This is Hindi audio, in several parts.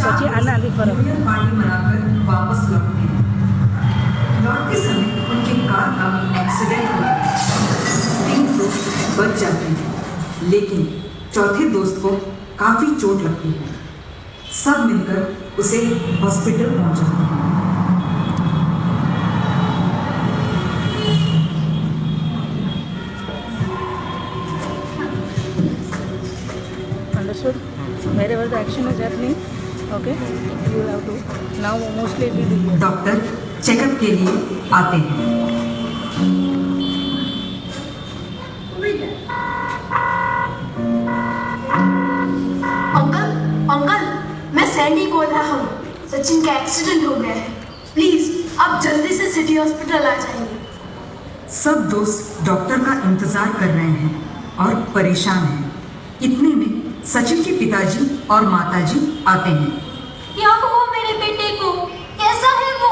પછી આના આગે ફરો पार्टी मनाकर वापस लौटते हैं। लौटते समय उनकी कार का एक्सीडेंट हुआ। 3 दोस्त बच जाते हैं, लेकिन चौथे दोस्त को काफी चोट लगती है। सब मिलकर उसे हॉस्पिटल पहुंचाते हैं। Understood? Wherever the action is happening, okay, you will have to now mostly it will be here. Doctor checkup के लिए आते हैं। अंकल अंकल, मैं सैंडी बोल रहा हूँ। सचिन का एक्सीडेंट हो गया है, प्लीज आप जल्दी से सिटी हॉस्पिटल आ जाइए। सब दोस्त डॉक्टर का इंतजार कर रहे हैं और परेशान हैं। इतने में सचिन के पिताजी और माताजी आते हैं। क्या हुआ मेरे बेटे को? कैसा है वो?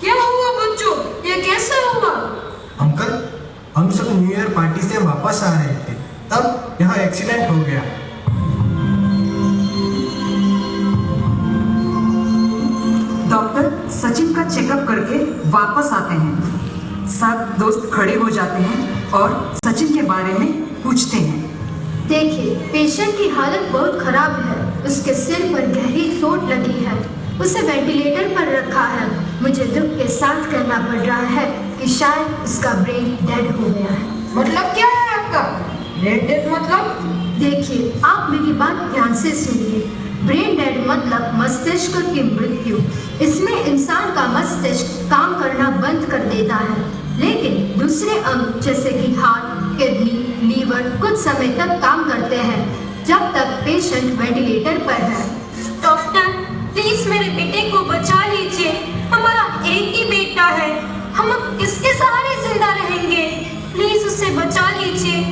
क्या हुआ बच्चों, ये कैसे हुआ? अंकल, हम सब न्यू ईयर पार्टी से वापस आ रहे थे, तब यहाँ एक्सीडेंट हो गया। डॉक्टर सचिन का चेकअप करके वापस आते हैं। सब दोस्त खड़े हो जाते हैं और सचिन के बारे में पूछते हैं। देखिए, पेशेंट की हालत बहुत खराब है। उसके सिर पर गहरी चोट लगी है। उसे वेंटिलेटर पर रखा है। मुझे दुख के साथ कहना पड़ रहा है कि शायद उसका ब्रेन डेड हो गया है। मतलब क्या है आपका ब्रेन डेड? मतलब देखिए, आप मेरी बात ध्यान से सुनिए। ब्रेन डेड मतलब मस्तिष्क की मृत्यु। इसमें इंसान का मस्तिष्क काम करना बंद कर देता है, लेकिन दूसरे अंग जैसे कि हार्ट, किडनी, लीवर कुछ समय तक काम करते हैं जब तक पेशेंट वेंटिलेटर पर है। डॉक्टर, प्लीज मेरे बेटे को बचा लीजिए। हमारा एक ही बेटा है, हम अब किसके सहारे जिंदा रहेंगे? प्लीज उसे बचा लीजिए।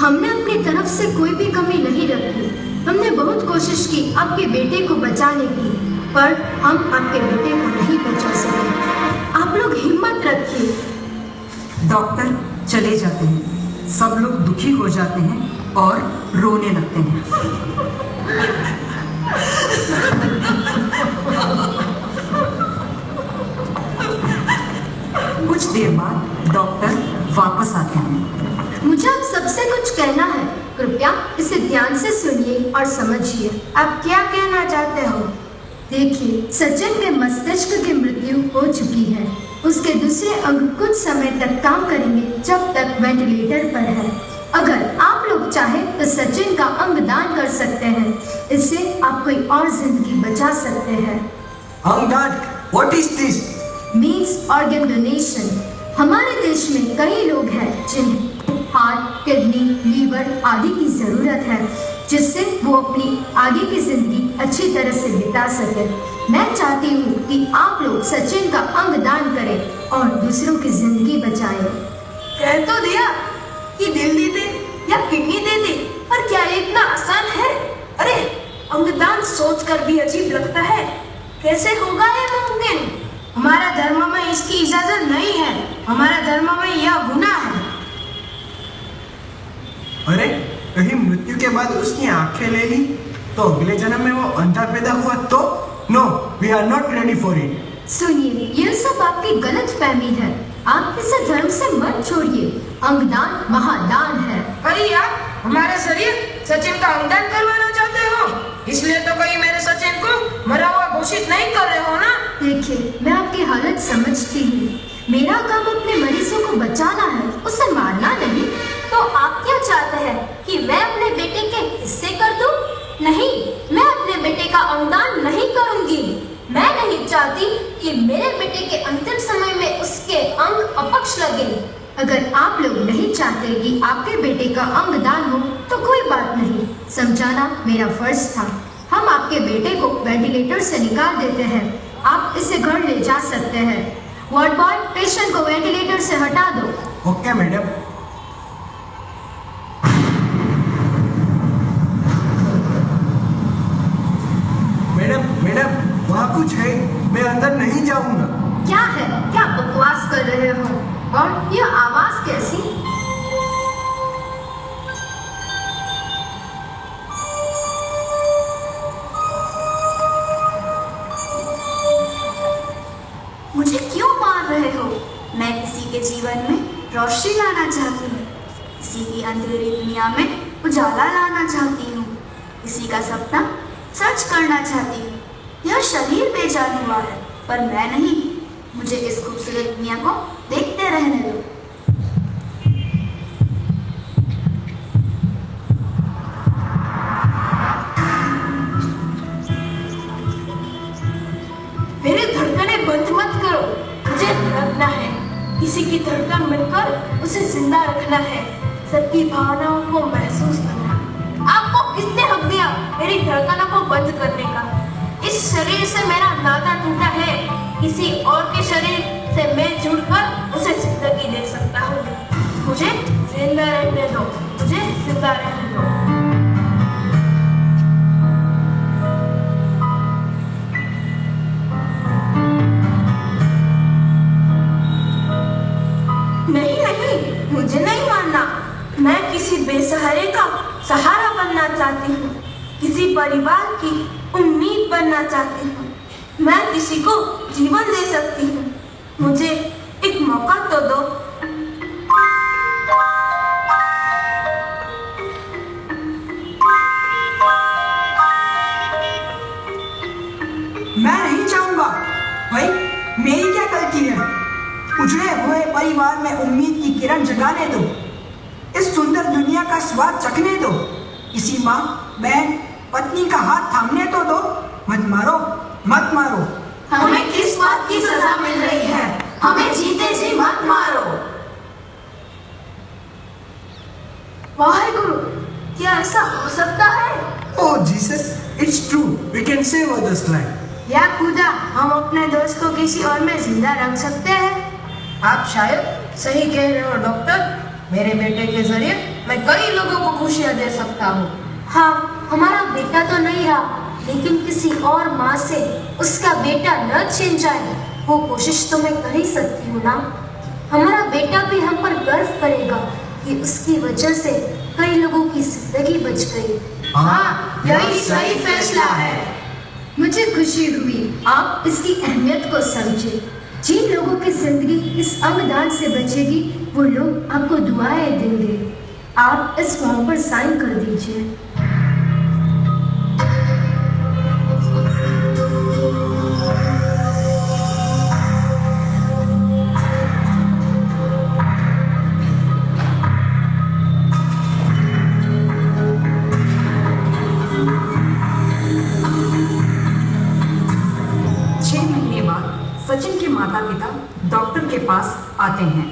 हमने अपनी तरफ से कोई भी कमी नहीं रखी। हमने बहुत कोशिश की आपके बेटे को बचाने की, पर हम आपके बेटे को नहीं बचा सके। आप लोग हिम्मत रखिए। डॉक्टर चले जाते हैं। सब लोग दुखी हो जाते हैं और रोने लगते हैं। कुछ देर बाद डॉक्टर वापस आते हैं। मुझे आप सबसे कुछ कहना है, कृपया इसे ध्यान से सुनिए और समझिए। आप क्या कहना चाहते हो? देखिए, सचिन के मस्तिष्क की मृत्यु हो चुकी है। उसके दूसरे अंग कुछ समय तक काम करेंगे जब तक वेंटिलेटर पर है। अगर आप लोग चाहें तो सचिन का अंग दान कर सकते हैं। इससे आप कोई और जिंदगी बचा सकते हैं। अंगदान, what is this? Means organ donation. हमारे देश में कई लोग हैं जिन्हें हार्ट, किडनी, लीवर आदि की जरूरत है, जिससे वो अपनी आगे की जिंदगी अच्छी तरह से बिता सके। मैं चाहती हूँ कि आप लोग सचिन का अंग दान करें और दूसरों की जिंदगी बचाएं। कह तो दिया कि दिल दे दे या किडनी दे दे, पर क्या ये इतना आसान है? अरे, अंगदान सोचकर भी अजीब लगता है। कैसे होगा ये मुमकिन? हमारा धर्म में इसकी इजाजत नहीं है। हमारा धर्म में यह गुनाह है। अरे, कहीं मृत्यु के बाद उसकी आंखें ले ली तो अगले जन्म में वो अंधा पैदा हुआ तो? No, we are not ready for it. सुनिए, यह सब आपकी गलत फहमी है। आप इसे धर्म से मत छोड़िए। अंगदान महादान है। अरे यार, हमारा शरीर सचिन का अंगदान करवाना चाहते हो, इसलिए तो कहीं मेरे सचिन को मरा हुआ घोषित नहीं कर रहे हो ना? देखिए, मैं आपकी हालत समझती हूँ। मेरा काम अपने मरीजों को बचाना है, उसे मारना नहीं। तो आप क्या चाहते हैं कि मैं अपने बेटे के हिस्से कर दूं? नहीं, मैं अपने बेटे का अंगदान नहीं करूंगी। मैं नहीं चाहती कि मेरे बेटे के अंतिम समय में उसके अंग अपक्ष लगे। अगर आप लोग नहीं चाहते कि आपके बेटे का अंग दान हो तो कोई बात नहीं, समझाना मेरा फर्ज था। हम आपके बेटे को वेंटिलेटर से निकाल देते हैं। आप इसे घर ले जा सकते हैं। वार्ड बॉय, पेशेंट को वेंटिलेटर से हटा दो। Okay madam. मैडम मैडम, वहाँ कुछ है, मैं अंदर नहीं जाऊंगा। क्या है? क्या बकवास कर रहे हो? और यह आवाज कैसी? के जीवन में रोशनी लाना चाहती हूँ, किसी की अंधेरी दुनिया में उजाला लाना चाहती हूँ, किसी का सपना सच करना चाहती हूँ। यह शरीर बेजान हुआ है, पर मैं नहीं। मुझे इस खूबसूरत दुनिया को देखते रहने दो। मेरी धड़कनें बंद मत करो, मुझे धड़कना है। किसी की धड़कन बनकर उसे जिंदा रखना है, सबकी भावनाओं को महसूस करना। आपको किसने हक दिया मेरी धड़कनों को बंद करने का? इस शरीर से मेरा नाता टूटा है, किसी और के शरीर से मैं जुड़कर उसे जिंदगी दे सकता हूँ। मुझे जिंदा रहने दो, मुझे जिंदा रहने दो। नहीं नहीं, मुझे नहीं मानना। मैं किसी बेसहारे का सहारा बनना चाहती हूँ, किसी परिवार की उम्मीद बनना चाहती हूँ। मैं किसी को जीवन दे सकती हूँ, मुझे एक मौका तो दो। मैं नहीं चाहूंगा। भाई, मेरी क्या गलती है? उजड़े हुए परिवार में उम्मीद की किरण जगाने दो, इस सुंदर दुनिया का स्वाद चखने दो। किसी माँ, बहन, पत्नी का हाथ थामने तो दो। मत मारो, मत मारो। हमें किस बात की सजा मिल रही है? हमें जीते जी मत मारो। वाहेगुरु, क्या ऐसा हो सकता है? Oh Jesus, it's true. We can save others' life. या खुदा, हम अपने दोस्त को किसी और में जिंदा रख सकते हैं। आप शायद सही कह रहे हो डॉक्टर। मेरे बेटे के जरिए मैं कई लोगों को खुशियां दे सकता हूँ। हाँ, हमारा बेटा तो नहीं रहा, लेकिन किसी और माँ से उसका बेटा न छिन जाए, वो कोशिश तो मैं कर ही सकती हूँ ना। हमारा बेटा भी हम पर गर्व करेगा कि उसकी वजह से कई लोगों की जिंदगी बच गई। हाँ, यही सही फैसला है। मुझे खुशी हुई आप इसकी अहमियत को समझे। जिन लोगों की जिंदगी इस अंगदान से बचेगी, वो लोग आपको दुआएं देंगे। आप इस फॉर्म पर साइन कर दीजिए। सचिन के माता पिता डॉक्टर के पास आते हैं।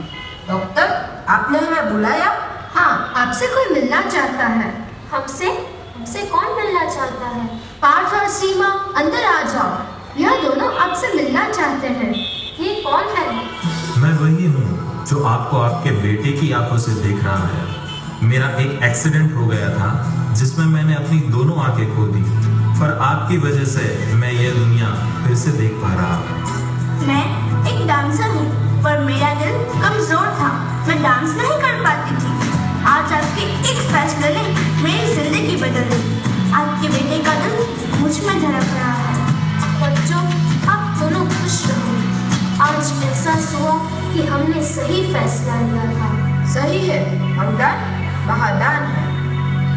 डॉक्टर, आपने हमें बुलाया? हाँ, आपसे कोई मिलना चाहता है। हमसे हमसे कौन मिलना चाहता है? पार्थ और सीमा, अंदर आ जाओ। यह दोनों आपसे मिलना चाहते हैं। ये कौन है? मैं वही हूँ जो आपको आपके बेटे की आंखों से देख रहा है। मेरा एक एक्सीडेंट हो गया था जिसमें मैंने अपनी दोनों आंखें खो दी, पर आपकी वजह से मैं ये दुनिया फिर से देख पा रहा हूँ। मैं एक डांसर हूँ, पर मेरा दिल कमजोर था, मैं डांस नहीं कर पाती थी। आज आपके एक फैसले ने मेरी जिंदगी बदल दी। आपके बेटे का दिल मुझ में धड़क रहा है। बच्चों, आप दोनों खुश रहो। आज एहसास हुआ कि हमने सही फैसला लिया था। सही है, अंगदान महादान है।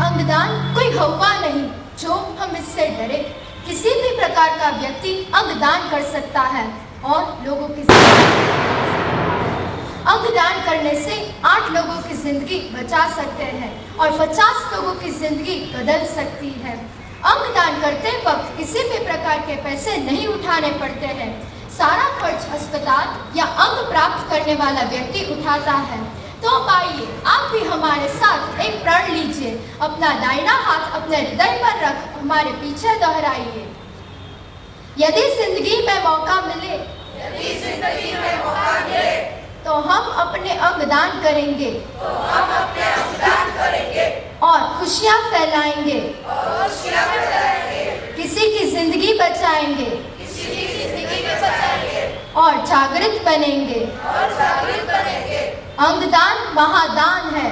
अंगदान कोई हवा नहीं जो हम इससे डरे। किसी भी प्रकार का व्यक्ति अंगदान कर सकता है और लोगों की अंगदान करने से 8 लोगों की जिंदगी बचा सकते हैं और 50 लोगों की जिंदगी बदल सकती है। अंगदान करते वक्त किसी भी प्रकार के पैसे नहीं उठाने पड़ते हैं। सारा खर्च अस्पताल या अंग प्राप्त करने वाला व्यक्ति उठाता है। तो आइए, आप भी हमारे साथ एक प्रण लीजिए। अपना दाहिना हाथ अपने हृदय पर रख हमारे पीछे दोहराइए। यदि जिंदगी में मौका मिले, तो हम अपने अंगदान करेंगे, और खुशियाँ फैलाएंगे, किसी की जिंदगी बचाएंगे, और जागृत बनेंगे। अंगदान महादान है।